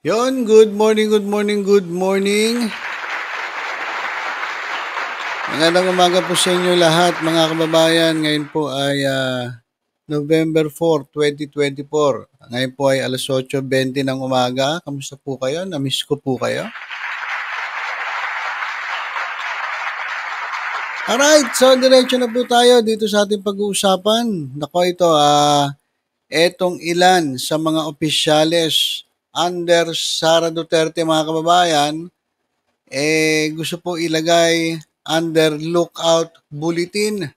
Yon, good morning, good morning, good morning. Magandang umaga po sa inyo lahat mga kababayan. Ngayon po ay November 4, 2024. Ngayon po ay alas 8:20 ng umaga. Kamusta po kayo? Na-miss ko po kayo? Alright, so diretso na po tayo dito sa ating pag-uusapan. Nako ito, etong ilan sa mga opisyales under Sara Duterte mga kababayan, gusto po ilagay under lookout bulletin.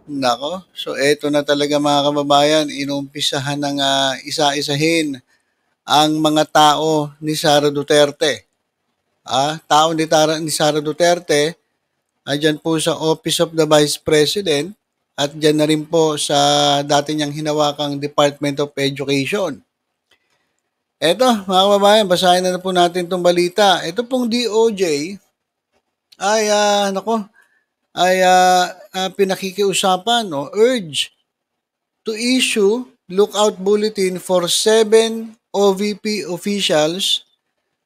Nako, so eto na talaga mga kababayan, inumpisahan ng isa-isahin ang mga tao ni Sara Duterte. Tao ni Sara Duterte, andyan po sa Office of the Vice President at dyan na rin po sa dati niyang hinawakang Department of Education. Eto mga kababayan, basahin na po natin itong balita. Ito pong DOJ ay, pinakikiusapan o urge to issue lookout bulletin for 7 OVP officials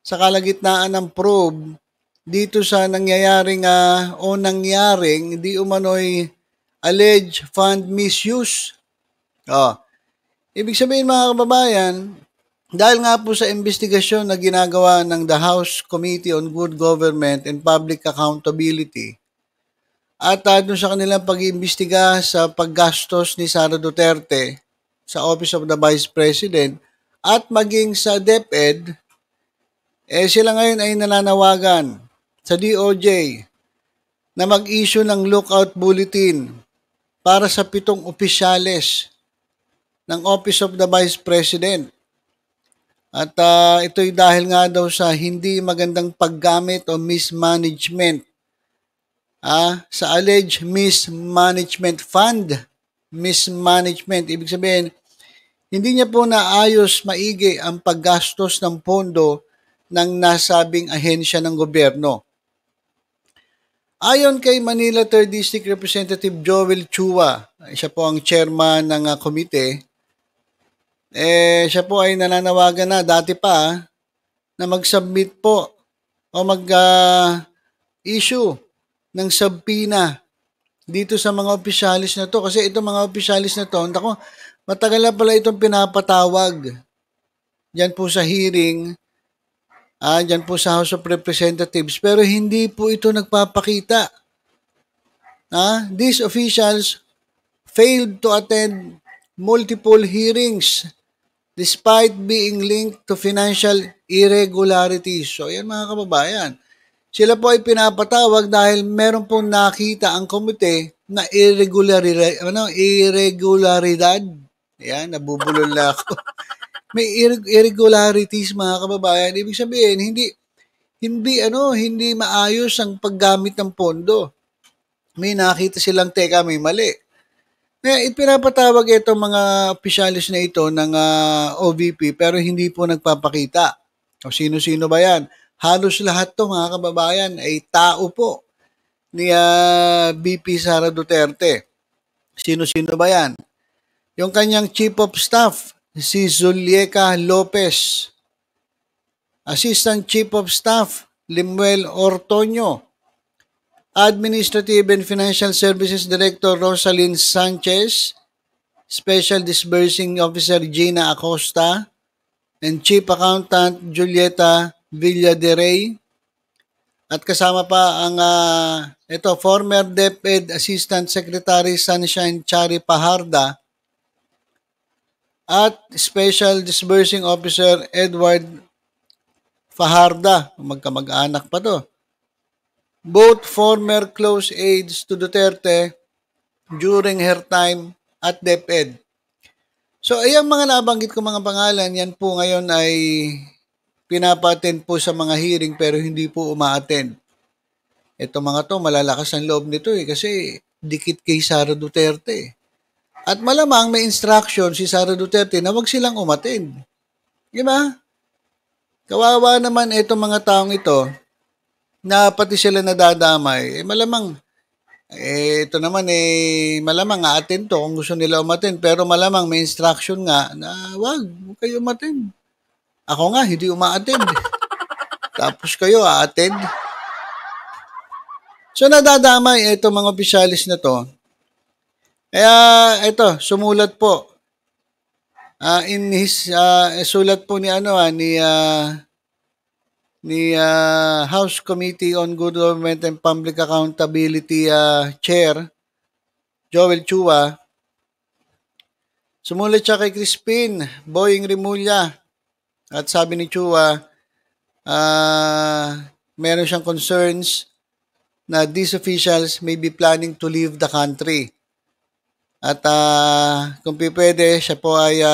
sa kalagitnaan ng probe dito sa nangyaring di umano'y alleged fund misuse. Ibig sabihin mga kababayan, dahil nga po sa investigasyon na ginagawa ng the House Committee on Good Government and Public Accountability at doon sa kanilang pag-iimbestiga sa paggastos ni Sara Duterte sa Office of the Vice President at maging sa DepEd, sila ngayon ay nananawagan sa DOJ na mag-issue ng lookout bulletin para sa 7 opisyales ng Office of the Vice President. At ito'y dahil nga daw sa hindi magandang paggamit o mismanagement sa alleged mismanagement fund. Mismanagement, ibig sabihin, hindi niya po naayos maigi ang paggastos ng pondo ng nasabing ahensya ng gobyerno. Ayon kay Manila 3rd District Representative Joel Chua, siya po ang chairman ng komite, siya po ay nananawagan na dati pa na mag-submit po o mag-issue ng subpoena dito sa mga opisyalis na to. Kasi itong mga opisyalis na to, matagal na pala itong pinapatawag dyan po sa hearing, dyan po sa House of Representatives, pero hindi po ito nagpapakita. These officials failed to attend multiple hearings despite being linked to financial irregularities. So, yan mga kababayan. Sila po ay pinapatawag dahil meron pong nakita ang komite na irregularidad. Yan, nabubulol na ako. May irregularities mga kababayan. Ibig sabihin, hindi maayos ang paggamit ng pondo. May nakita silang may mali. Kaya ipinapatawag itong mga opisyalis na ito ng OVP pero hindi po nagpapakita. O sino-sino ba yan? Halos lahat to mga kababayan ay tao po ni VP Sara Duterte. Sino-sino ba yan? Yung kanyang Chief of Staff, si Zulieca Lopez. Assistant Chief of Staff, Limuel Ortonio. Administrative and Financial Services Director Rosalyn Sanchez, Special Disbursing Officer Gina Acosta, and Chief Accountant Julieta Villaderey. At kasama pa ang former DepEd Assistant Secretary Sunshine Chari Paharda at Special Disbursing Officer Edward Fajarda. Magkamag-anak pa to. Both former close aides to Duterte during her time at DepEd. So, ayang mga nabanggit ko mga pangalan, yan po ngayon ay pinapa-attend po sa mga hearing pero hindi po uma-attend. Ito mga to, malalakas ang loob nito kasi dikit kay Sara Duterte. At malamang may instruction si Sara Duterte na wag silang umattend. Di ba? Kawawa naman itong mga taong ito na pati sila nadadamay. Malamang, ito naman malamang a-attend to kung gusto nila umattend pero malamang may instruction nga na wag kayo umattend. Ako nga, hindi uma-attend. Tapos kayo, a-attend. So, nadadamay itong mga opisyalis na to. Kaya, ito, sumulat po. In his, sulat po ni, House Committee on Good Government and Public Accountability Chair, Joel Chua. Sumulat siya kay Crispin Boying Rimulya. At sabi ni Chua, meron siyang concerns na these officials may be planning to leave the country. At kung pwede, siya po ay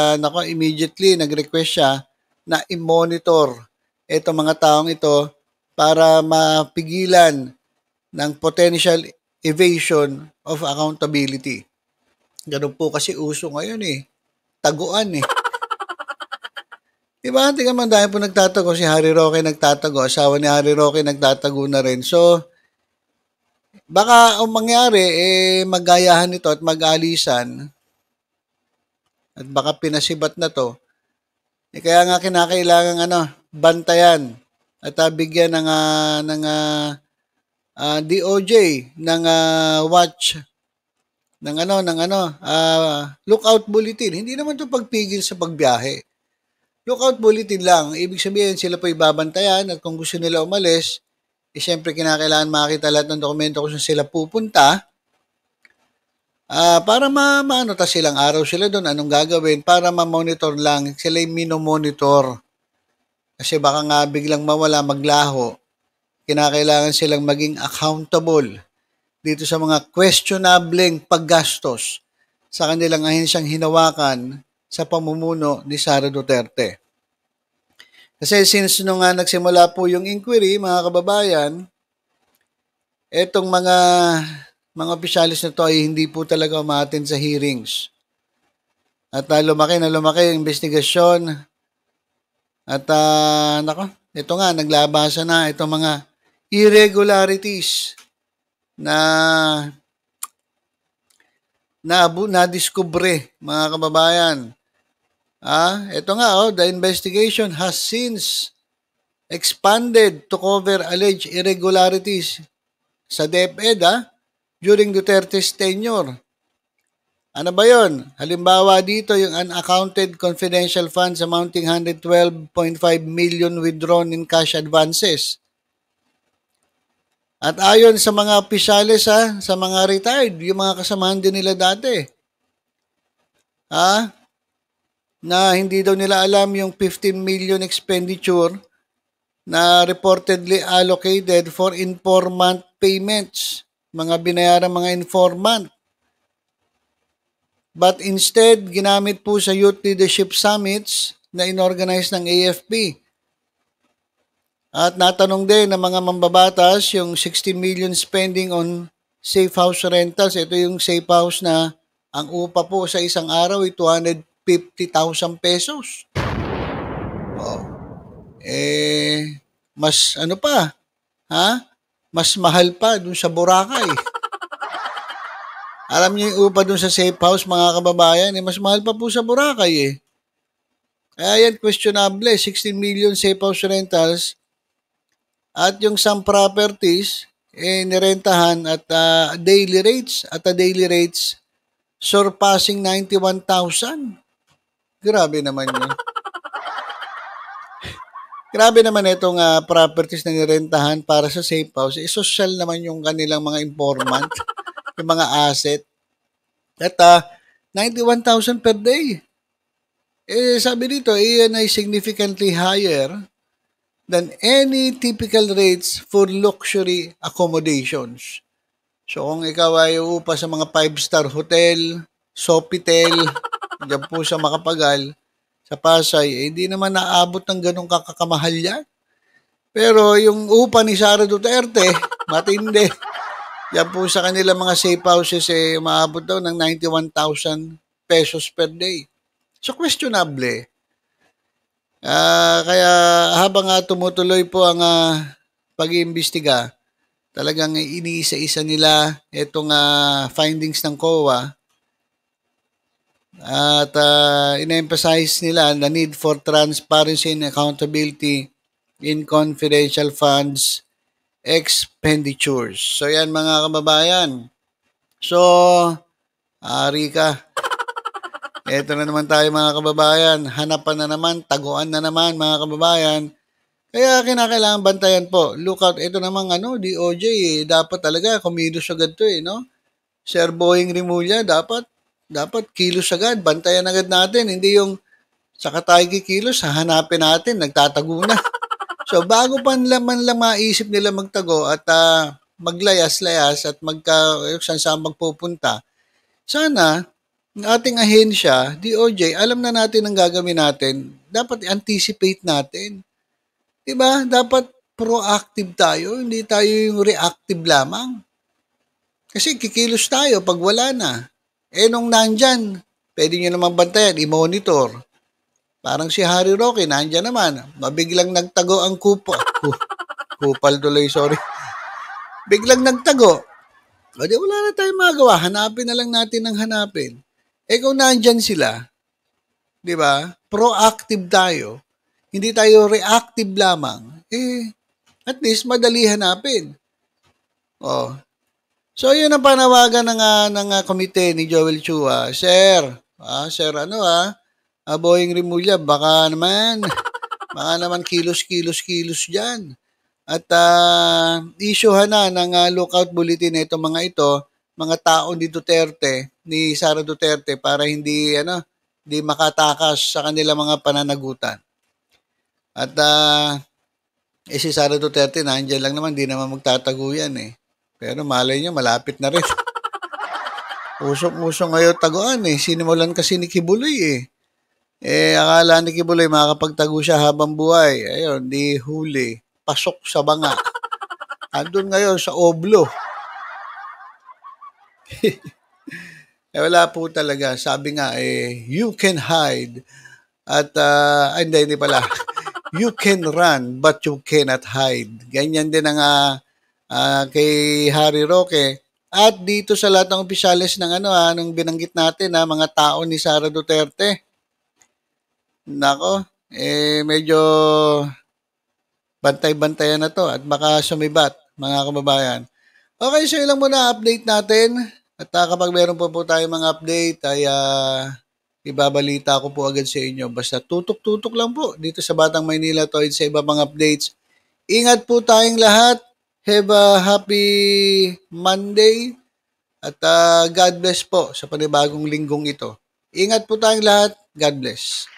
immediately nag-request siya na i-monitor itong mga taong ito para mapigilan ng potential evasion of accountability. Ganun po kasi uso ngayon taguan Diba? Tingnan man dahil po nagtatago, si Harry Roque nagtatago, asawa ni Harry Roque nagtatago na rin. So, baka ang mangyari, magayahan ito at mag-alisan at baka pinasibat na to. Kaya nga kinakailangan bantayan at bigyan ng DOJ ng watch ng lookout bulletin. Hindi naman to pagpigil sa pagbiyahe. Lookout bulletin lang. Ibig sabihin, sila po ibabantayan at kung gusto nila umalis, siyempre kinakailangan makita lahat ng dokumento kung saan sila pupunta para tas silang araw sila doon, anong gagawin, para ma-monitor lang. Sila yung minomonitor. Kasi baka nga biglang mawala, maglaho. Kinakailangan silang maging accountable dito sa mga questionableng paggastos sa kanilang ahensyang hinawakan sa pamumuno ni Sara Duterte. Kasi since nung nagsimula po yung inquiry, mga kababayan, etong mga opisyalis na to ay hindi po talaga umaattend sa hearings. At lumaki yung investigasyon. At ito nga, naglabasa na itong mga irregularities na diskubre, mga kababayan. Ito nga, the investigation has since expanded to cover alleged irregularities sa DepEd during Duterte's tenure. Ano ba yon? Halimbawa dito, yung unaccounted confidential funds amounting 112.5 million withdrawn in cash advances. At ayon sa mga opisyalis sa mga retired, yung mga kasamahan din nila dati, na hindi daw nila alam yung 15 million expenditure na reportedly allocated for informant payments, mga binayaran mga informant. But instead, ginamit po sa Youth Leadership Summits na inorganize ng AFP. At natanong din ng mga mambabatas yung 60 million spending on safe house rentals. Ito yung safe house na ang upa po sa isang araw ay 250,000 pesos. Mas mas mahal pa dun sa Boracay. Alam niyo yung upa dun sa safe house, mga kababayan, mas mahal pa po sa Boracay Kaya yan, questionable. 16 million safe house rentals at yung some properties nirentahan at daily rates surpassing 91,000. Grabe naman yun. Grabe naman itong properties na nirentahan para sa safe house. Social naman yung kanilang mga informant, yung mga asset. At 91,000 per day. Sabi dito, iyan ay significantly higher than any typical rates for luxury accommodations. So kung ikaw ay uupa sa mga 5-star hotel, Sofitel, dyan po sa Makapagal, sa Pasay, hindi naman naabot ng ganong kakakamahal yan. Pero yung upa ni Sara Duterte, matindi. Yan po sa kanila mga safe houses umaabot daw ng 91,000 pesos per day. So questionable. Kaya habang tumutuloy po ang pag-iimbestiga, talagang iniisa-isa nila itong findings ng COA. At in-emphasize nila the need for transparency and accountability in confidential funds expenditures. So yan mga kababayan. So, Rika, eto na naman tayo mga kababayan. Hanapan na naman, taguan na naman mga kababayan. Kaya kinakailangan bantayan po. Look out, ito namang DOJ dapat talaga kumilos agad to no? Sir Boying Rimulya, dapat kilos agad, bantayan agad natin. Hindi yung saka tayo kikilos, hahanapin natin, nagtatago na. So bago pa man lang maisip nila magtago at maglayas-layas at saan saan magpupunta, sana ang ating ahensya, DOJ, alam na natin ang gagawin natin. Dapat anticipate natin. Diba? Dapat proactive tayo, hindi tayo yung reactive lamang. Kasi kikilos tayo pag wala na. Nung nandyan, pwede nyo naman bantayan, i-monitor. Parang si Harry Roque, nandyan naman. Mabiglang nagtago ang kupal tuloy, sorry. Biglang nagtago. O di wala na tayong magawa. Hanapin na lang natin ang hanapin. Kung nandyan sila, di ba? Proactive tayo. Hindi tayo reactive lamang. At least madali hanapin. So, yun ang panawagan ng komite ni Joel Chua. Sir, Boying Rimulya, baka naman kilos dyan. At issuehan na ng lookout bulletin na itong mga ito, mga tao ni Duterte, ni Sara Duterte, para hindi makatakas sa kanilang mga pananagutan. At si Sara Duterte, nandiyan lang naman, di naman magtatago yan Pero malay nyo, malapit na rin. Usok-usok ngayon taguan Sinimulan kasi ni Kibuloy akala ni Kibuloy makakapagtago siya habang buhay. Ayun, di huli. Pasok sa banga. Andun ngayon sa oblo. Wala po talaga. Sabi nga, you can hide. At, hindi pala. You can run, but you cannot hide. Ganyan din ang kay Harry Roque. At dito sa lahat ng opisyalis ng nung binanggit natin mga tao ni Sara Duterte. Nako, medyo bantay-bantayan na to at baka sumibat mga kababayan. Okay, so ilang muna update natin. At kapag meron po tayong mga update ay ibabalita ko po agad sa inyo. Basta tutok-tutok lang po dito sa Batang Maynila to sa iba pang updates. Ingat po tayong lahat. Have a happy Monday at God bless po sa panibagong linggong ito. Ingat po tayong lahat. God bless.